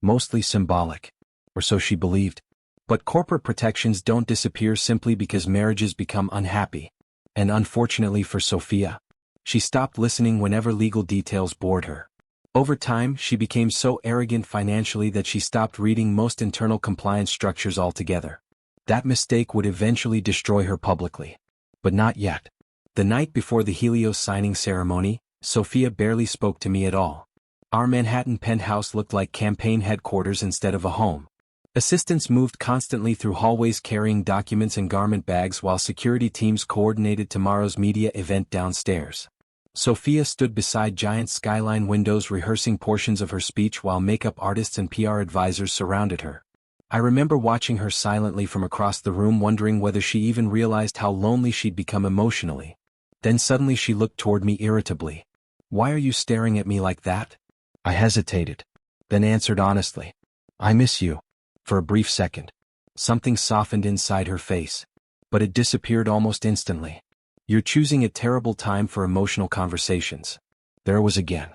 mostly symbolic. Or so she believed. But corporate protections don't disappear simply because marriages become unhappy. And unfortunately for Sophia, she stopped listening whenever legal details bored her. Over time, she became so arrogant financially that she stopped reading most internal compliance structures altogether. That mistake would eventually destroy her publicly. But not yet. The night before the Helios signing ceremony, Sophia barely spoke to me at all. Our Manhattan penthouse looked like campaign headquarters instead of a home. Assistants moved constantly through hallways carrying documents and garment bags while security teams coordinated tomorrow's media event downstairs. Sophia stood beside giant skyline windows rehearsing portions of her speech while makeup artists and PR advisors surrounded her. I remember watching her silently from across the room, wondering whether she even realized how lonely she'd become emotionally. Then suddenly she looked toward me irritably. "Why are you staring at me like that?" I hesitated, then answered honestly. "I miss you." For a brief second, something softened inside her face, but it disappeared almost instantly. "You're choosing a terrible time for emotional conversations." There it was again.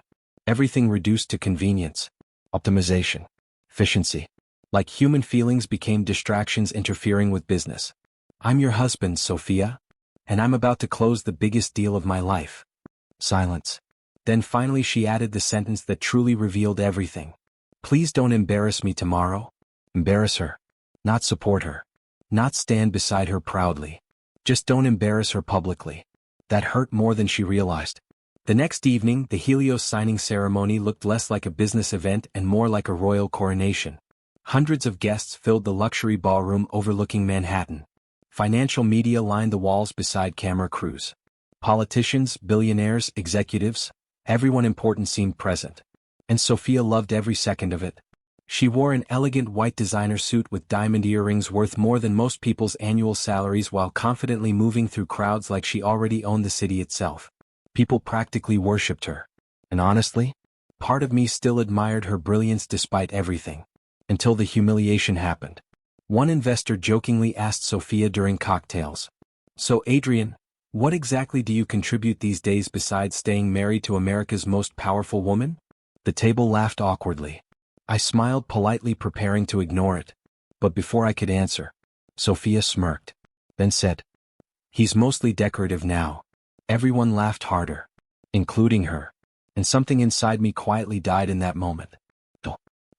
Everything reduced to convenience, optimization, efficiency. Like human feelings became distractions interfering with business. "I'm your husband, Sophia, and I'm about to close the biggest deal of my life." Silence. Then finally she added the sentence that truly revealed everything. "Please don't embarrass me tomorrow." Embarrass her. Not support her. Not stand beside her proudly. Just don't embarrass her publicly. That hurt more than she realized. The next evening, the Helios signing ceremony looked less like a business event and more like a royal coronation. Hundreds of guests filled the luxury ballroom overlooking Manhattan. Financial media lined the walls beside camera crews. Politicians, billionaires, executives, everyone important seemed present. And Sophia loved every second of it. She wore an elegant white designer suit with diamond earrings worth more than most people's annual salaries while confidently moving through crowds like she already owned the city itself. People practically worshipped her. And honestly, part of me still admired her brilliance despite everything. Until the humiliation happened. One investor jokingly asked Sophia during cocktails, "So Adrian, what exactly do you contribute these days besides staying married to America's most powerful woman?" The table laughed awkwardly. I smiled politely, preparing to ignore it. But before I could answer, Sophia smirked, then said, "He's mostly decorative now." Everyone laughed harder, including her, and something inside me quietly died in that moment.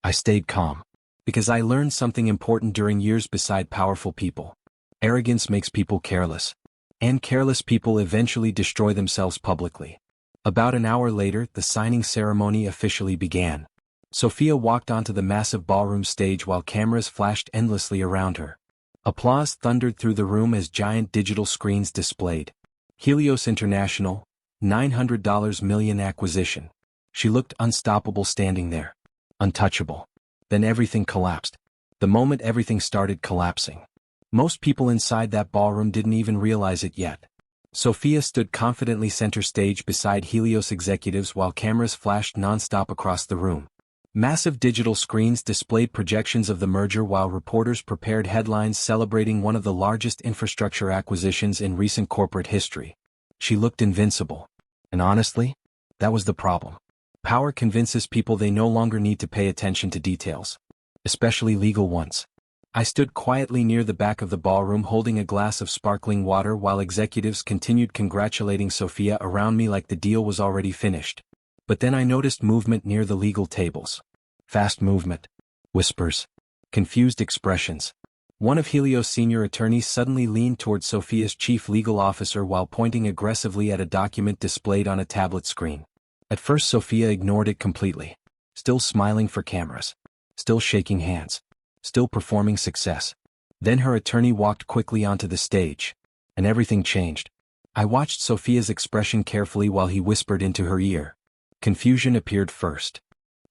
I stayed calm, because I learned something important during years beside powerful people. Arrogance makes people careless, and careless people eventually destroy themselves publicly. About an hour later, the signing ceremony officially began. Sophia walked onto the massive ballroom stage while cameras flashed endlessly around her. Applause thundered through the room as giant digital screens displayed Helios International, $900 million acquisition. She looked unstoppable standing there. Untouchable. Then everything collapsed. The moment everything started collapsing. Most people inside that ballroom didn't even realize it yet. Sophia stood confidently center stage beside Helios executives while cameras flashed nonstop across the room. Massive digital screens displayed projections of the merger while reporters prepared headlines celebrating one of the largest infrastructure acquisitions in recent corporate history. She looked invincible. And honestly, that was the problem. Power convinces people they no longer need to pay attention to details, especially legal ones. I stood quietly near the back of the ballroom holding a glass of sparkling water while executives continued congratulating Sophia around me like the deal was already finished. But then I noticed movement near the legal tables. Fast movement. Whispers. Confused expressions. One of Helios' senior attorneys suddenly leaned toward Sophia's chief legal officer while pointing aggressively at a document displayed on a tablet screen. At first Sophia ignored it completely. Still smiling for cameras. Still shaking hands. Still performing success. Then her attorney walked quickly onto the stage. And everything changed. I watched Sophia's expression carefully while he whispered into her ear. Confusion appeared first.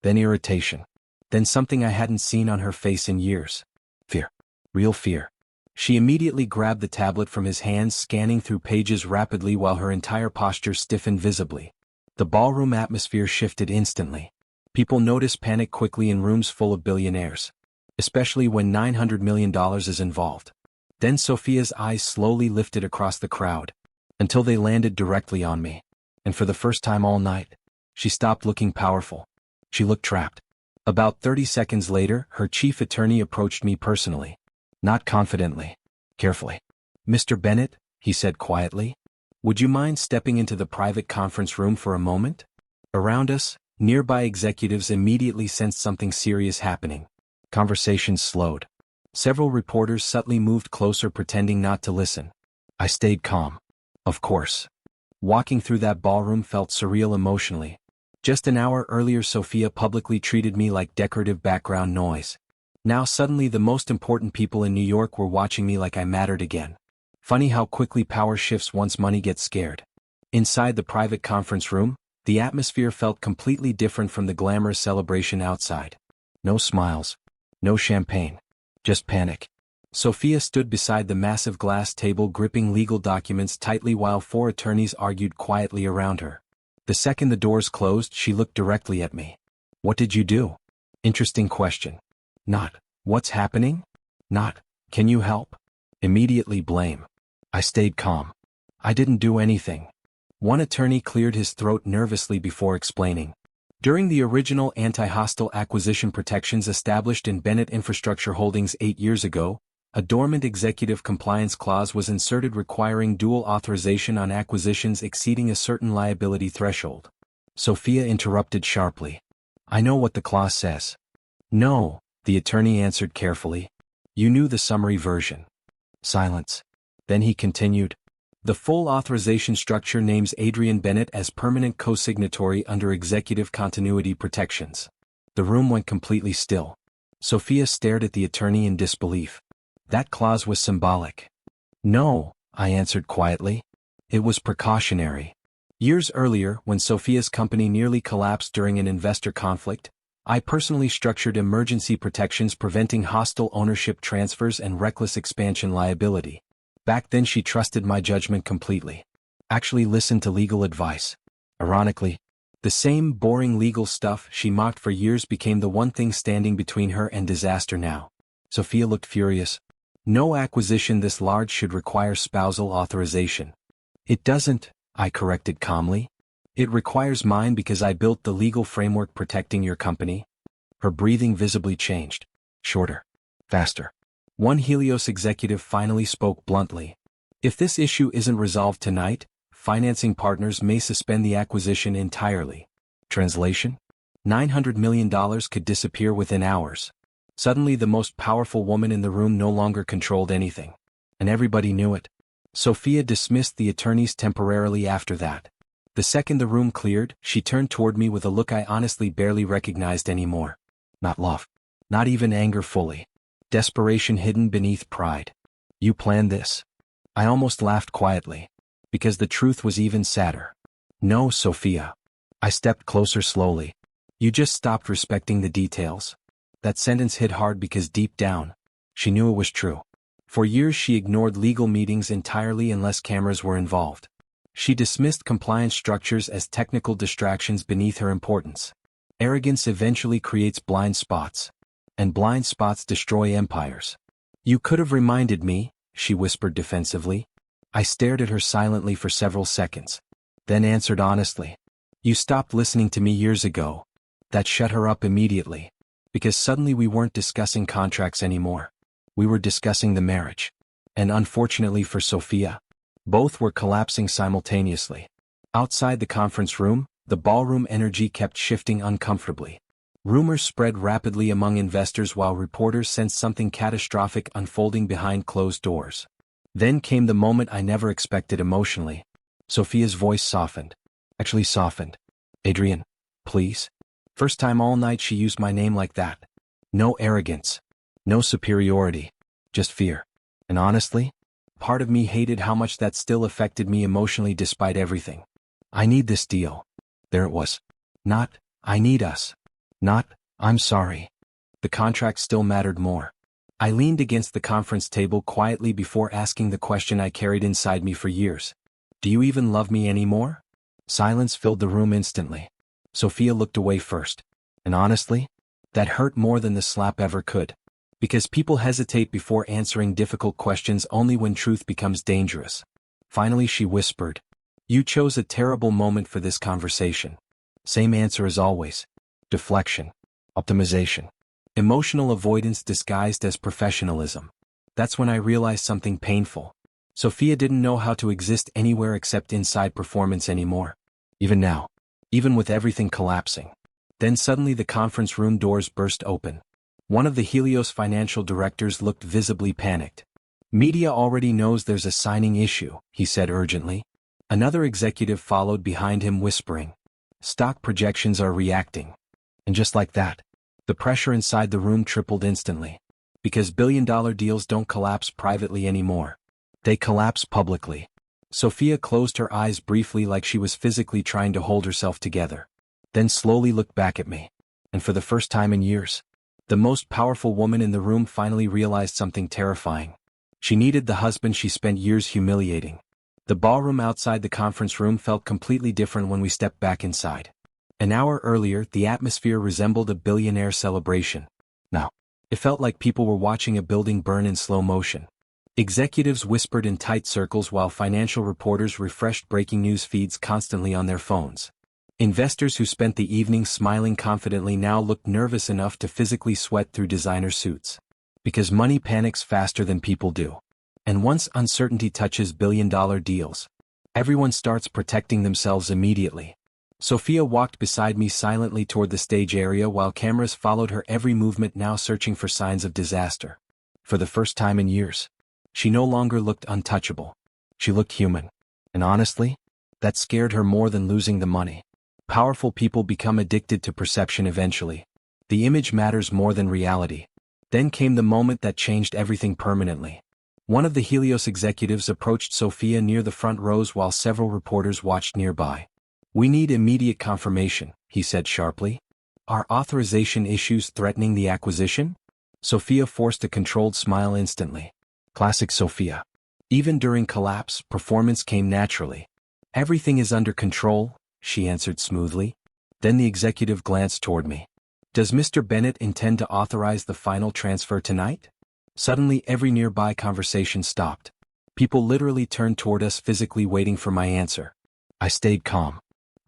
Then irritation. Then something I hadn't seen on her face in years. Fear. Real fear. She immediately grabbed the tablet from his hands, scanning through pages rapidly while her entire posture stiffened visibly. The ballroom atmosphere shifted instantly. People noticed panic quickly in rooms full of billionaires. Especially when $900 million is involved. Then Sophia's eyes slowly lifted across the crowd. Until they landed directly on me. And for the first time all night, she stopped looking powerful. She looked trapped. About 30 seconds later, her chief attorney approached me personally. Not confidently. Carefully. "Mr. Bennett," he said quietly, "would you mind stepping into the private conference room for a moment?" Around us, nearby executives immediately sensed something serious happening. Conversations slowed. Several reporters subtly moved closer, pretending not to listen. I stayed calm. Of course. Walking through that ballroom felt surreal emotionally. Just an hour earlier, Sophia publicly treated me like decorative background noise. Now suddenly the most important people in New York were watching me like I mattered again. Funny how quickly power shifts once money gets scared. Inside the private conference room, the atmosphere felt completely different from the glamorous celebration outside. No smiles. No champagne. Just panic. Sophia stood beside the massive glass table, gripping legal documents tightly while 4 attorneys argued quietly around her. The second the doors closed, she looked directly at me. "What did you do?" Interesting question. Not, "What's happening?" Not, "Can you help?" Immediately blame. I stayed calm. "I didn't do anything." One attorney cleared his throat nervously before explaining. "During the original anti-hostile acquisition protections established in Bennett Infrastructure Holdings 8 years ago, a dormant executive compliance clause was inserted requiring dual authorization on acquisitions exceeding a certain liability threshold." Sophia interrupted sharply. "I know what the clause says." "No," the attorney answered carefully. "You knew the summary version." Silence. Then he continued. "The full authorization structure names Adrian Bennett as permanent co-signatory under executive continuity protections." The room went completely still. Sophia stared at the attorney in disbelief. "That clause was symbolic." "No," I answered quietly. "It was precautionary. Years earlier, when Sophia's company nearly collapsed during an investor conflict, I personally structured emergency protections preventing hostile ownership transfers and reckless expansion liability. Back then she trusted my judgment completely. Actually listened to legal advice. Ironically, the same boring legal stuff she mocked for years became the one thing standing between her and disaster now." Sophia looked furious. "No acquisition this large should require spousal authorization." "It doesn't," I corrected calmly. "It requires mine because I built the legal framework protecting your company." Her breathing visibly changed. Shorter. Faster. One Helios executive finally spoke bluntly. "If this issue isn't resolved tonight, financing partners may suspend the acquisition entirely." Translation? $900 million could disappear within hours. Suddenly the most powerful woman in the room no longer controlled anything. And everybody knew it. Sophia dismissed the attorneys temporarily after that. The second the room cleared, she turned toward me with a look I honestly barely recognized anymore. Not love. Not even anger fully. Desperation hidden beneath pride. "You planned this." I almost laughed quietly. Because the truth was even sadder. "No, Sophia." I stepped closer slowly. "You just stopped respecting the details." That sentence hit hard because deep down, she knew it was true. For years she ignored legal meetings entirely unless cameras were involved. She dismissed compliance structures as technical distractions beneath her importance. Arrogance eventually creates blind spots. And blind spots destroy empires. "You could have reminded me," she whispered defensively. I stared at her silently for several seconds. Then answered honestly. "You stopped listening to me years ago." That shut her up immediately. Because suddenly we weren't discussing contracts anymore. We were discussing the marriage. And unfortunately for Sophia, both were collapsing simultaneously. Outside the conference room, the ballroom energy kept shifting uncomfortably. Rumors spread rapidly among investors while reporters sensed something catastrophic unfolding behind closed doors. Then came the moment I never expected emotionally. Sophia's voice softened. Actually softened. "Adrian, please." First time all night she used my name like that. No arrogance. No superiority. Just fear. And honestly, part of me hated how much that still affected me emotionally despite everything. "I need this deal." There it was. Not, "I need us." Not, "I'm sorry." The contract still mattered more. I leaned against the conference table quietly before asking the question I carried inside me for years. "Do you even love me anymore?" Silence filled the room instantly. Sophia looked away first. And honestly, that hurt more than the slap ever could. Because people hesitate before answering difficult questions only when truth becomes dangerous. Finally she whispered, "You chose a terrible moment for this conversation." Same answer as always. Deflection. Optimization. Emotional avoidance disguised as professionalism. That's when I realized something painful. Sophia didn't know how to exist anywhere except inside performance anymore. Even now. Even with everything collapsing. Then suddenly the conference room doors burst open. One of the Helios financial directors looked visibly panicked. Media already knows there's a signing issue, he said urgently. Another executive followed behind him whispering. Stock projections are reacting. And just like that, the pressure inside the room tripled instantly. Because billion-dollar deals don't collapse privately anymore. They collapse publicly. Sophia closed her eyes briefly like she was physically trying to hold herself together. Then slowly looked back at me. And for the first time in years, the most powerful woman in the room finally realized something terrifying. She needed the husband she spent years humiliating. The ballroom outside the conference room felt completely different when we stepped back inside. An hour earlier, the atmosphere resembled a billionaire celebration. Now, it felt like people were watching a building burn in slow motion. Executives whispered in tight circles while financial reporters refreshed breaking news feeds constantly on their phones. Investors who spent the evening smiling confidently now looked nervous enough to physically sweat through designer suits. Because money panics faster than people do. And once uncertainty touches billion-dollar deals, everyone starts protecting themselves immediately. Sophia walked beside me silently toward the stage area while cameras followed her every movement, now searching for signs of disaster. For the first time in years, she no longer looked untouchable. She looked human. And honestly, that scared her more than losing the money. Powerful people become addicted to perception eventually. The image matters more than reality. Then came the moment that changed everything permanently. One of the Helios executives approached Sophia near the front rows while several reporters watched nearby. We need immediate confirmation, he said sharply. Are authorization issues threatening the acquisition? Sophia forced a controlled smile instantly. Classic Sophia. Even during collapse, performance came naturally. Everything is under control, she answered smoothly. Then the executive glanced toward me. Does Mr. Bennett intend to authorize the final transfer tonight? Suddenly every nearby conversation stopped. People literally turned toward us, physically waiting for my answer. I stayed calm.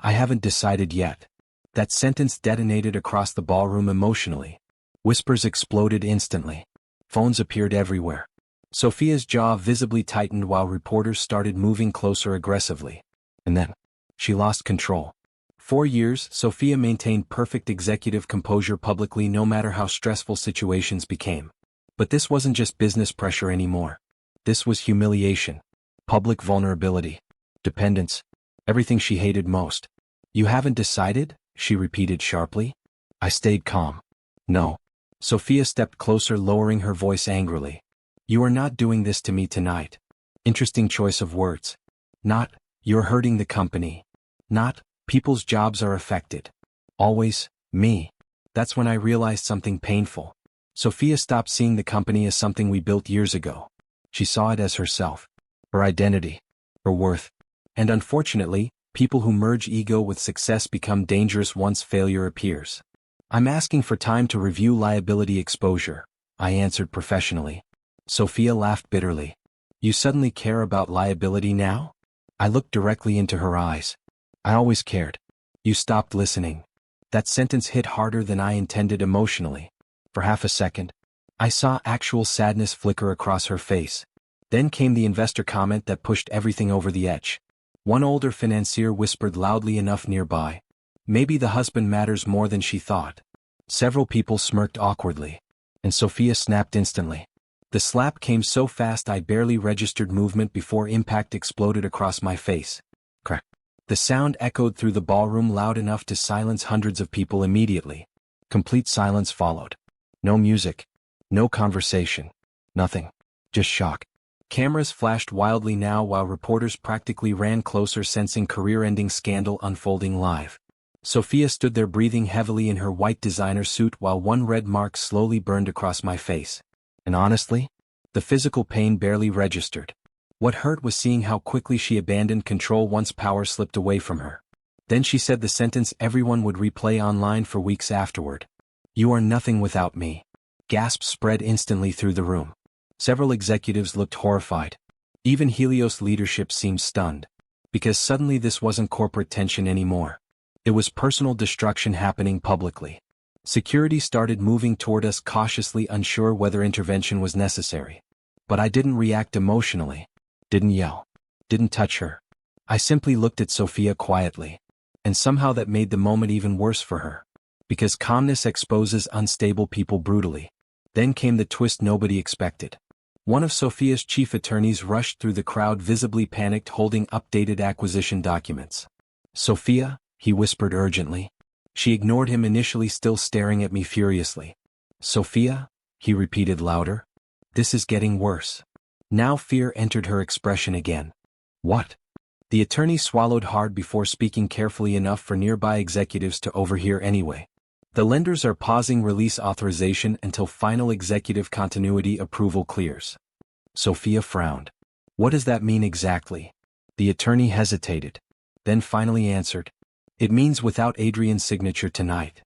I haven't decided yet. That sentence detonated across the ballroom emotionally. Whispers exploded instantly. Phones appeared everywhere. Sophia's jaw visibly tightened while reporters started moving closer aggressively. And then, she lost control. 4 years, Sophia maintained perfect executive composure publicly no matter how stressful situations became. But this wasn't just business pressure anymore. This was humiliation. Public vulnerability. Dependence. Everything she hated most. You haven't decided? She repeated sharply. I stayed calm. No. Sophia stepped closer, lowering her voice angrily. You are not doing this to me tonight. Interesting choice of words. Not, you're hurting the company. Not, people's jobs are affected. Always, me. That's when I realized something painful. Sophia stopped seeing the company as something we built years ago. She saw it as herself. Her identity. Her worth. And unfortunately, people who merge ego with success become dangerous once failure appears. I'm asking for time to review liability exposure, I answered professionally. Sophia laughed bitterly. You suddenly care about liability now? I looked directly into her eyes. I always cared. You stopped listening. That sentence hit harder than I intended emotionally. For half a second, I saw actual sadness flicker across her face. Then came the investor comment that pushed everything over the edge. One older financier whispered loudly enough nearby. Maybe the husband matters more than she thought. Several people smirked awkwardly. And Sophia snapped instantly. The slap came so fast I barely registered movement before impact exploded across my face. Crack. The sound echoed through the ballroom loud enough to silence hundreds of people immediately. Complete silence followed. No music. No conversation. Nothing. Just shock. Cameras flashed wildly now while reporters practically ran closer, sensing career-ending scandal unfolding live. Sophia stood there breathing heavily in her white designer suit while one red mark slowly burned across my face. And honestly, the physical pain barely registered. What hurt was seeing how quickly she abandoned control once power slipped away from her. Then she said the sentence everyone would replay online for weeks afterward. You are nothing without me. Gasps spread instantly through the room. Several executives looked horrified. Even Helios leadership seemed stunned. Because suddenly this wasn't corporate tension anymore. It was personal destruction happening publicly. Security started moving toward us cautiously, unsure whether intervention was necessary. But I didn't react emotionally, didn't yell, didn't touch her. I simply looked at Sophia quietly. And somehow that made the moment even worse for her. Because calmness exposes unstable people brutally. Then came the twist nobody expected. One of Sophia's chief attorneys rushed through the crowd, visibly panicked, holding updated acquisition documents. "Sophia," he whispered urgently. She ignored him, initially still staring at me furiously. "Sophia," he repeated louder. "This is getting worse." Now fear entered her expression again. "What?" The attorney swallowed hard before speaking carefully enough for nearby executives to overhear anyway. "The lenders are pausing release authorization until final executive continuity approval clears." Sophia frowned. "What does that mean exactly?" The attorney hesitated, then finally answered. "It means without Adrian's signature tonight."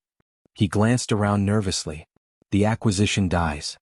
He glanced around nervously. "The acquisition dies."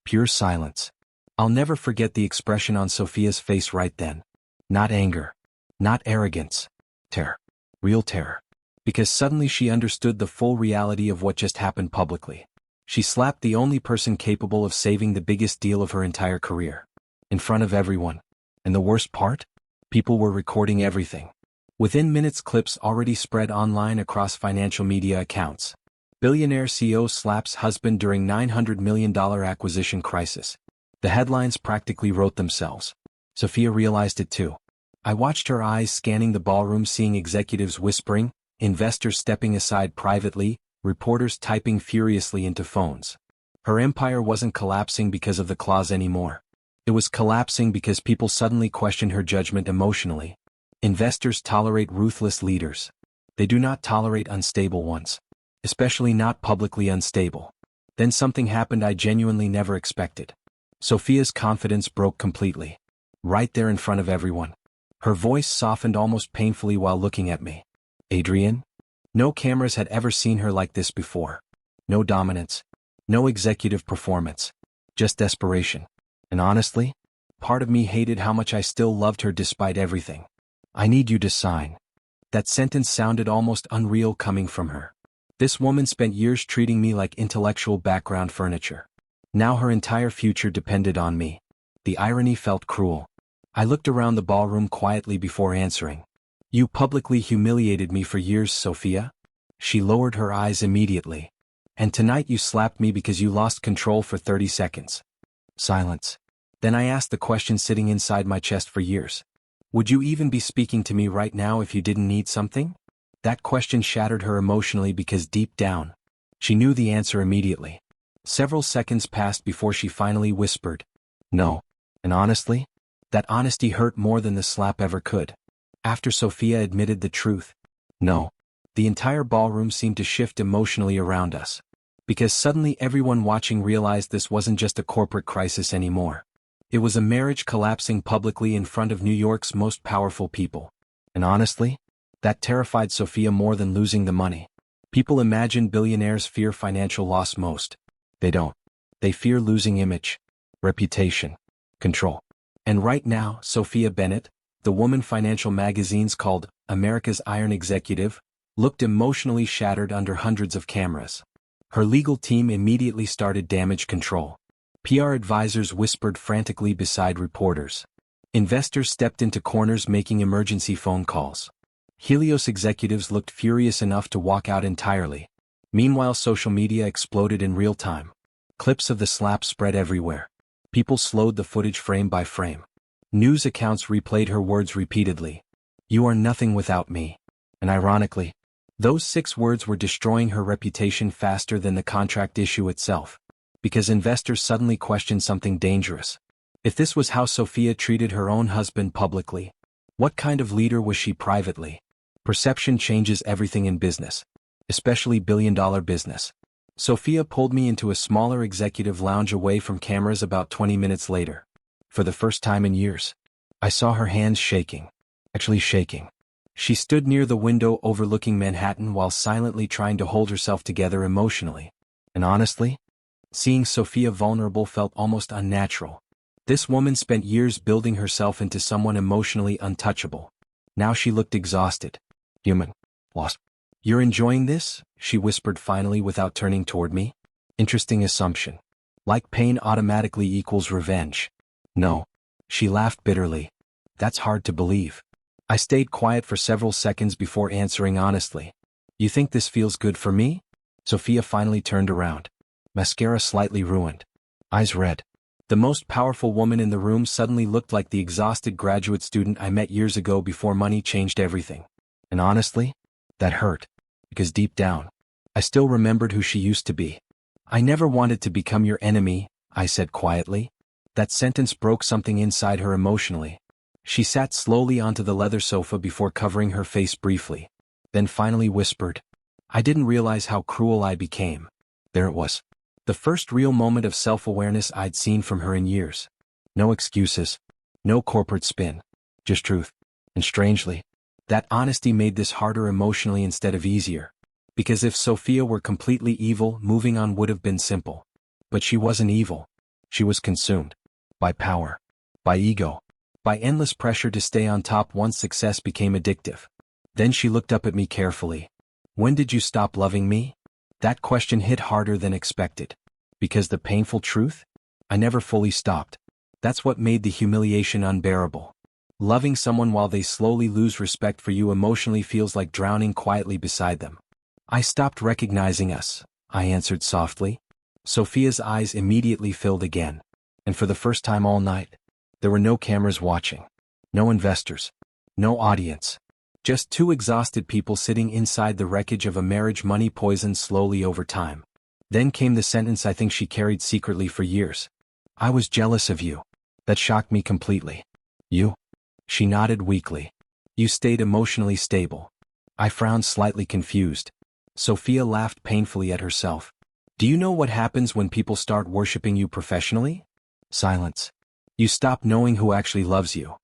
Pure silence. I'll never forget the expression on Sophia's face right then. Not anger. Not arrogance. Terror. Real terror. Because suddenly she understood the full reality of what just happened publicly. She slapped the only person capable of saving the biggest deal of her entire career. In front of everyone. And the worst part? People were recording everything. Within minutes, clips already spread online across financial media accounts. Billionaire CEO slaps husband during $900 million acquisition crisis. The headlines practically wrote themselves. Sophia realized it too. I watched her eyes scanning the ballroom, seeing executives whispering, investors stepping aside privately, reporters typing furiously into phones. Her empire wasn't collapsing because of the clause anymore. It was collapsing because people suddenly questioned her judgment emotionally. Investors tolerate ruthless leaders. They do not tolerate unstable ones. Especially not publicly unstable. Then something happened I genuinely never expected. Sophia's confidence broke completely. Right there in front of everyone. Her voice softened almost painfully while looking at me. "Adrian?" No cameras had ever seen her like this before. No dominance. No executive performance. Just desperation. And honestly, part of me hated how much I still loved her despite everything. "I need you to sign." That sentence sounded almost unreal coming from her. This woman spent years treating me like intellectual background furniture. Now her entire future depended on me. The irony felt cruel. I looked around the ballroom quietly before answering. "You publicly humiliated me for years, Sophia." She lowered her eyes immediately. "And tonight you slapped me because you lost control for 30 seconds. Silence. Then I asked the question sitting inside my chest for years. Would you even be speaking to me right now if you didn't need something? That question shattered her emotionally because deep down, she knew the answer immediately. Several seconds passed before she finally whispered, "No." And honestly, that honesty hurt more than the slap ever could. After Sophia admitted the truth, "No," the entire ballroom seemed to shift emotionally around us. Because suddenly everyone watching realized this wasn't just a corporate crisis anymore. It was a marriage collapsing publicly in front of New York's most powerful people. And honestly, that terrified Sophia more than losing the money. People imagine billionaires fear financial loss most. They don't. They fear losing image, reputation, control. And right now, Sophia Bennett, the woman financial magazines called America's Iron Executive, looked emotionally shattered under hundreds of cameras. Her legal team immediately started damage control. PR advisors whispered frantically beside reporters. Investors stepped into corners making emergency phone calls. Helios executives looked furious enough to walk out entirely. Meanwhile, social media exploded in real time. Clips of the slap spread everywhere. People slowed the footage frame by frame. News accounts replayed her words repeatedly. "You are nothing without me." And ironically, those 6 words were destroying her reputation faster than the contract issue itself. Because investors suddenly questioned something dangerous. If this was how Sophia treated her own husband publicly, what kind of leader was she privately? Perception changes everything in business. Especially billion-dollar business. Sophia pulled me into a smaller executive lounge away from cameras about 20 minutes later. For the first time in years, I saw her hands shaking. Actually shaking. She stood near the window overlooking Manhattan while silently trying to hold herself together emotionally. And honestly, seeing Sophia vulnerable felt almost unnatural. This woman spent years building herself into someone emotionally untouchable. Now she looked exhausted. Human. Lost. "You're enjoying this?" she whispered finally without turning toward me. Interesting assumption. Like pain automatically equals revenge. No. She laughed bitterly. That's hard to believe. I stayed quiet for several seconds before answering honestly. "You think this feels good for me?" Sophia finally turned around. Mascara slightly ruined. Eyes red. The most powerful woman in the room suddenly looked like the exhausted graduate student I met years ago before money changed everything. And honestly, that hurt. Because deep down, I still remembered who she used to be. "I never wanted to become your enemy," I said quietly. That sentence broke something inside her emotionally. She sat slowly onto the leather sofa before covering her face briefly. Then finally whispered, "I didn't realize how cruel I became." There it was. The first real moment of self-awareness I'd seen from her in years. No excuses. No corporate spin. Just truth. And strangely, that honesty made this harder emotionally instead of easier. Because if Sophia were completely evil, moving on would have been simple. But she wasn't evil. She was consumed. By power. By ego. By endless pressure to stay on top once success became addictive. Then she looked up at me carefully. "When did you stop loving me?" That question hit harder than expected. Because the painful truth? I never fully stopped. That's what made the humiliation unbearable. Loving someone while they slowly lose respect for you emotionally feels like drowning quietly beside them. "I stopped recognizing us," I answered softly. Sophia's eyes immediately filled again. And for the first time all night, there were no cameras watching. No investors. No audience. Just two exhausted people sitting inside the wreckage of a marriage money poisoned slowly over time. Then came the sentence I think she carried secretly for years. "I was jealous of you." That shocked me completely. "You?" She nodded weakly. "You stayed emotionally stable." I frowned slightly confused. Sophia laughed painfully at herself. "Do you know what happens when people start worshipping you professionally?" Silence. "You stop knowing who actually loves you."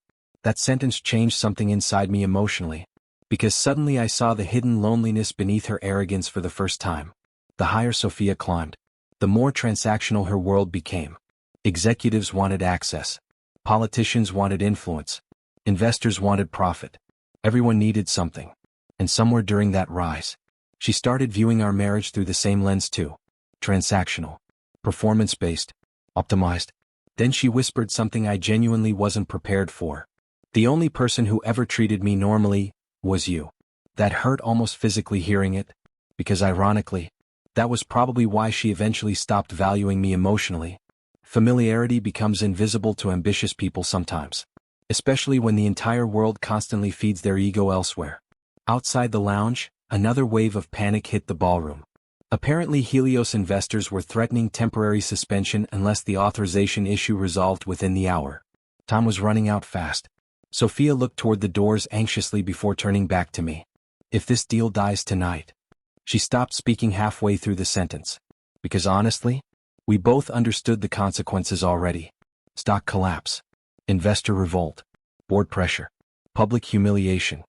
That sentence changed something inside me emotionally. Because suddenly I saw the hidden loneliness beneath her arrogance for the first time. The higher Sophia climbed, the more transactional her world became. Executives wanted access. Politicians wanted influence. Investors wanted profit. Everyone needed something. And somewhere during that rise, she started viewing our marriage through the same lens too. Transactional. Performance-based. Optimized. Then she whispered something I genuinely wasn't prepared for. "The only person who ever treated me normally was you." That hurt almost physically hearing it. Because ironically, that was probably why she eventually stopped valuing me emotionally. Familiarity becomes invisible to ambitious people sometimes. Especially when the entire world constantly feeds their ego elsewhere. Outside the lounge, another wave of panic hit the ballroom. Apparently Helios investors were threatening temporary suspension unless the authorization issue resolved within the hour. Time was running out fast. Sophia looked toward the doors anxiously before turning back to me. "If this deal dies tonight." She stopped speaking halfway through the sentence. Because honestly, we both understood the consequences already. Stock collapse. Investor revolt. Board pressure. Public humiliation.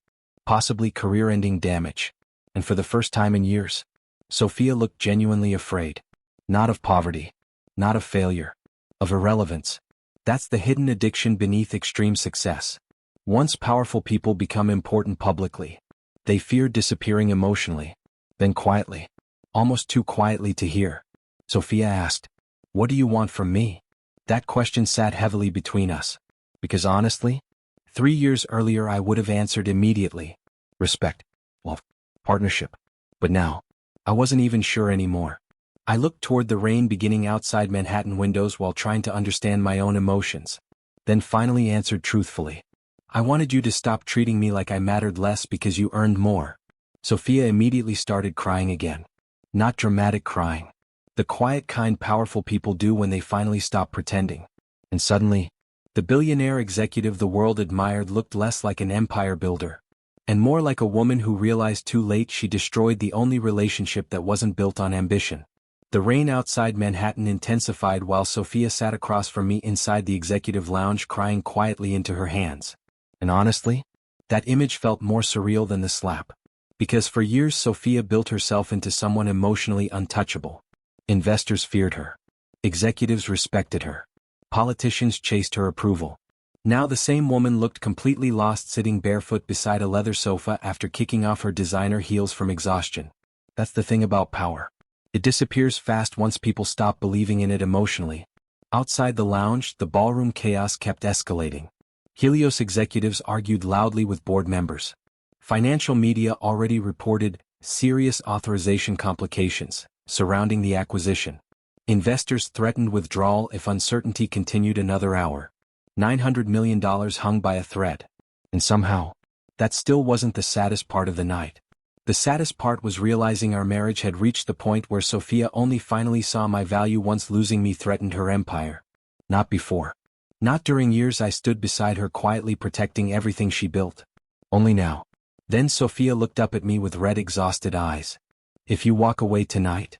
Possibly career-ending damage. And for the first time in years, Sophia looked genuinely afraid. Not of poverty. Not of failure. Of irrelevance. That's the hidden addiction beneath extreme success. Once powerful people become important publicly, they fear disappearing emotionally. Then quietly, almost too quietly to hear, Sophia asked, "What do you want from me?" That question sat heavily between us. Because honestly, 3 years earlier I would have answered immediately. Respect. Well, partnership. But now, I wasn't even sure anymore. I looked toward the rain beginning outside Manhattan windows while trying to understand my own emotions. Then finally answered truthfully. "I wanted you to stop treating me like I mattered less because you earned more." Sophia immediately started crying again. Not dramatic crying. The quiet kind powerful people do when they finally stop pretending. And suddenly, the billionaire executive the world admired looked less like an empire builder, and more like a woman who realized too late she destroyed the only relationship that wasn't built on ambition. The rain outside Manhattan intensified while Sophia sat across from me inside the executive lounge crying quietly into her hands. And honestly, that image felt more surreal than the slap. Because for years Sophia built herself into someone emotionally untouchable. Investors feared her. Executives respected her. Politicians chased her approval. Now the same woman looked completely lost sitting barefoot beside a leather sofa after kicking off her designer heels from exhaustion. That's the thing about power. It disappears fast once people stop believing in it emotionally. Outside the lounge, the ballroom chaos kept escalating. Helios executives argued loudly with board members. Financial media already reported serious authorization complications surrounding the acquisition. Investors threatened withdrawal if uncertainty continued another hour. $900 million hung by a thread. And somehow, that still wasn't the saddest part of the night. The saddest part was realizing our marriage had reached the point where Sophia only finally saw my value once losing me threatened her empire. Not before. Not during years I stood beside her quietly protecting everything she built. Only now. Then Sophia looked up at me with red exhausted eyes. If you walk away tonight?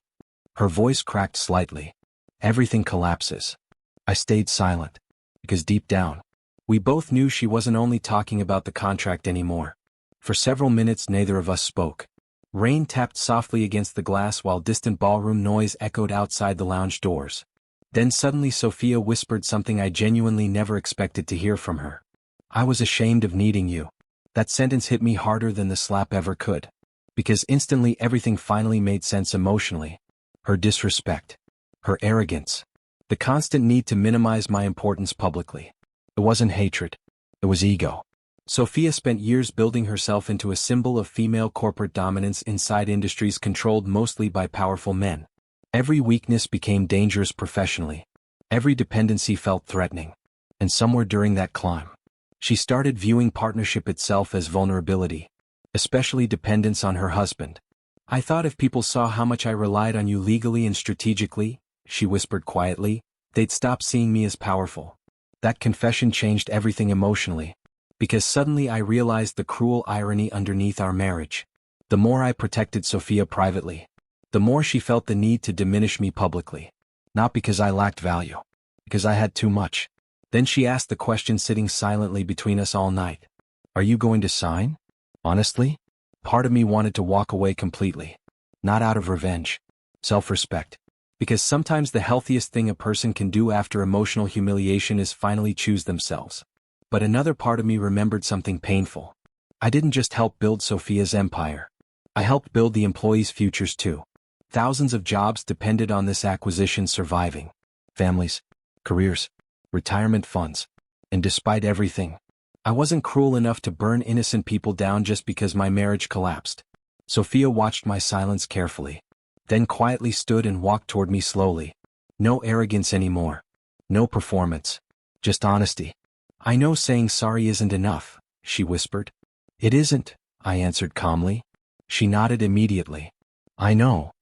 Her voice cracked slightly. Everything collapses. I stayed silent. Because deep down, we both knew she wasn't only talking about the contract anymore. For several minutes neither of us spoke. Rain tapped softly against the glass while distant ballroom noise echoed outside the lounge doors. Then suddenly Sophia whispered something I genuinely never expected to hear from her. I was ashamed of needing you. That sentence hit me harder than the slap ever could. Because instantly everything finally made sense emotionally. Her disrespect. Her arrogance. The constant need to minimize my importance publicly. It wasn't hatred. It was ego. Sophia spent years building herself into a symbol of female corporate dominance inside industries controlled mostly by powerful men. Every weakness became dangerous professionally. Every dependency felt threatening. And somewhere during that climb, she started viewing partnership itself as vulnerability, especially dependence on her husband. I thought if people saw how much I relied on you legally and strategically, she whispered quietly, they'd stop seeing me as powerful. That confession changed everything emotionally. Because suddenly I realized the cruel irony underneath our marriage. The more I protected Sophia privately, the more she felt the need to diminish me publicly. Not because I lacked value. Because I had too much. Then she asked the question sitting silently between us all night. Are you going to sign? Honestly? Part of me wanted to walk away completely. Not out of revenge. Self-respect. Because sometimes the healthiest thing a person can do after emotional humiliation is finally choose themselves. But another part of me remembered something painful. I didn't just help build Sophia's empire. I helped build the employees' futures too. Thousands of jobs depended on this acquisition surviving. Families, careers, retirement funds. And despite everything, I wasn't cruel enough to burn innocent people down just because my marriage collapsed. Sophia watched my silence carefully. Then quietly stood and walked toward me slowly. No arrogance anymore. No performance. Just honesty. I know saying sorry isn't enough, she whispered. It isn't, I answered calmly. She nodded immediately. I know.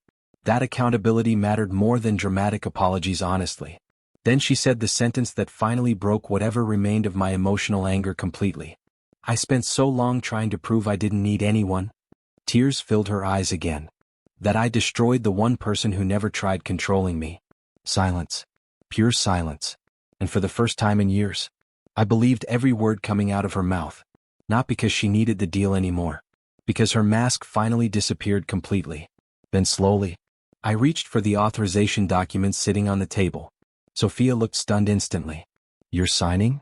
That accountability mattered more than dramatic apologies honestly. Then she said the sentence that finally broke whatever remained of my emotional anger completely. I spent so long trying to prove I didn't need anyone. Tears filled her eyes again. That I destroyed the one person who never tried controlling me. Silence. Pure silence. And for the first time in years, I believed every word coming out of her mouth. Not because she needed the deal anymore. Because her mask finally disappeared completely. Then slowly, I reached for the authorization documents sitting on the table. Sophia looked stunned instantly. You're signing?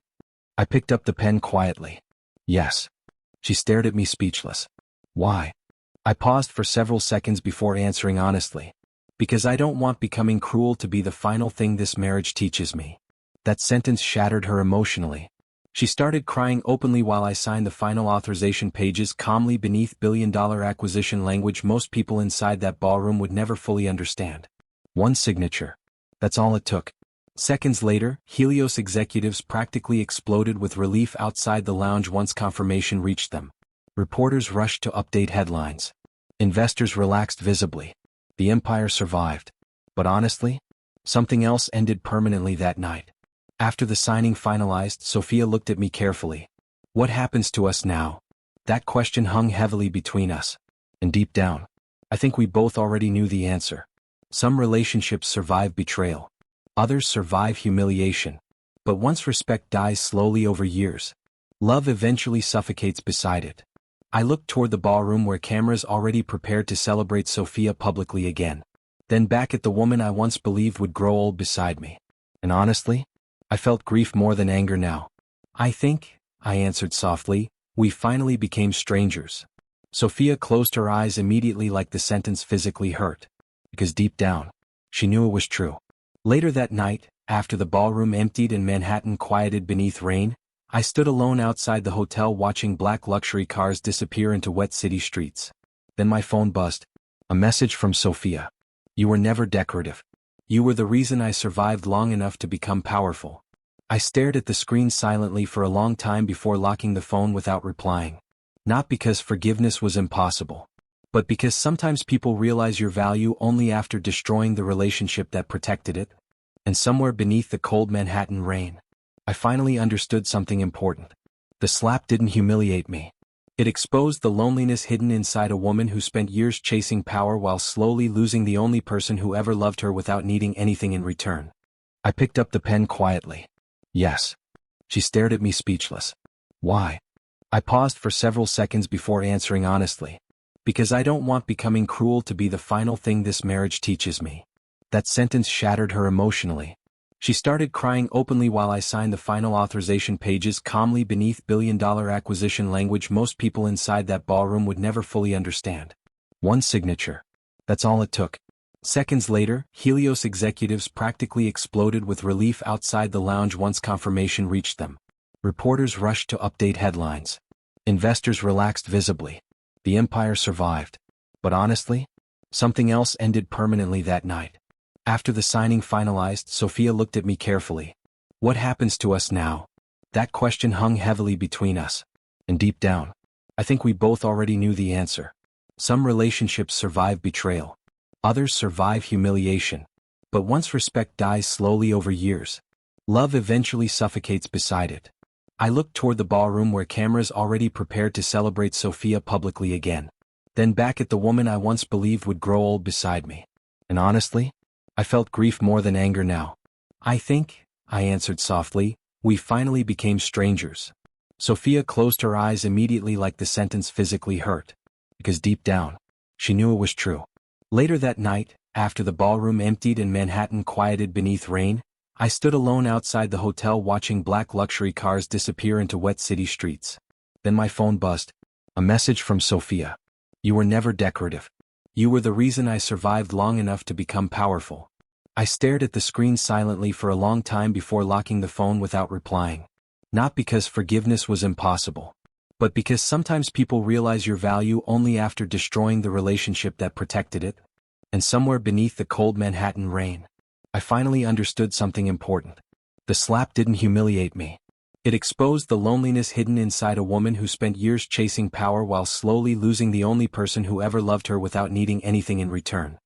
I picked up the pen quietly. Yes. She stared at me speechless. Why? I paused for several seconds before answering honestly. Because I don't want becoming cruel to be the final thing this marriage teaches me. That sentence shattered her emotionally. She started crying openly while I signed the final authorization pages calmly beneath billion-dollar acquisition language most people inside that ballroom would never fully understand. One signature. That's all it took. Seconds later, Helios executives practically exploded with relief outside the lounge once confirmation reached them. Reporters rushed to update headlines. Investors relaxed visibly. The empire survived. But honestly, something else ended permanently that night. After the signing finalized, Sophia looked at me carefully. What happens to us now? That question hung heavily between us. And deep down, I think we both already knew the answer. Some relationships survive betrayal. Others survive humiliation. But once respect dies slowly over years, love eventually suffocates beside it. I looked toward the ballroom where cameras already prepared to celebrate Sophia publicly again. Then back at the woman I once believed would grow old beside me. And honestly, I felt grief more than anger now. I think, I answered softly, we finally became strangers. Sophia closed her eyes immediately like the sentence physically hurt. Because deep down, she knew it was true. Later that night, after the ballroom emptied and Manhattan quieted beneath rain, I stood alone outside the hotel watching black luxury cars disappear into wet city streets. Then my phone buzzed. A message from Sophia. You were never decorative. You were the reason I survived long enough to become powerful. I stared at the screen silently for a long time before locking the phone without replying. Not because forgiveness was impossible, but because sometimes people realize your value only after destroying the relationship that protected it. And somewhere beneath the cold Manhattan rain, I finally understood something important. The slap didn't humiliate me. It exposed the loneliness hidden inside a woman who spent years chasing power while slowly losing the only person who ever loved her without needing anything in return. I picked up the pen quietly. Yes. She stared at me speechless. Why? I paused for several seconds before answering honestly. Because I don't want becoming cruel to be the final thing this marriage teaches me. That sentence shattered her emotionally. She started crying openly while I signed the final authorization pages calmly beneath billion-dollar acquisition language most people inside that ballroom would never fully understand. One signature. That's all it took. Seconds later, Helios executives practically exploded with relief outside the lounge once confirmation reached them. Reporters rushed to update headlines. Investors relaxed visibly. The empire survived. But honestly, something else ended permanently that night. After the signing finalized, Sophia looked at me carefully. What happens to us now? That question hung heavily between us. And deep down, I think we both already knew the answer. Some relationships survive betrayal. Others survive humiliation. But once respect dies slowly over years, love eventually suffocates beside it. I looked toward the ballroom where cameras already prepared to celebrate Sophia publicly again. Then back at the woman I once believed would grow old beside me. And honestly, I felt grief more than anger now. I think, I answered softly, we finally became strangers. Sophia closed her eyes immediately like the sentence physically hurt. Because deep down, she knew it was true. Later that night, after the ballroom emptied and Manhattan quieted beneath rain, I stood alone outside the hotel watching black luxury cars disappear into wet city streets. Then my phone buzzed. A message from Sophia. You were never decorative. You were the reason I survived long enough to become powerful. I stared at the screen silently for a long time before locking the phone without replying. Not because forgiveness was impossible, but because sometimes people realize your value only after destroying the relationship that protected it. And somewhere beneath the cold Manhattan rain, I finally understood something important. The slap didn't humiliate me. It exposed the loneliness hidden inside a woman who spent years chasing power while slowly losing the only person who ever loved her without needing anything in return.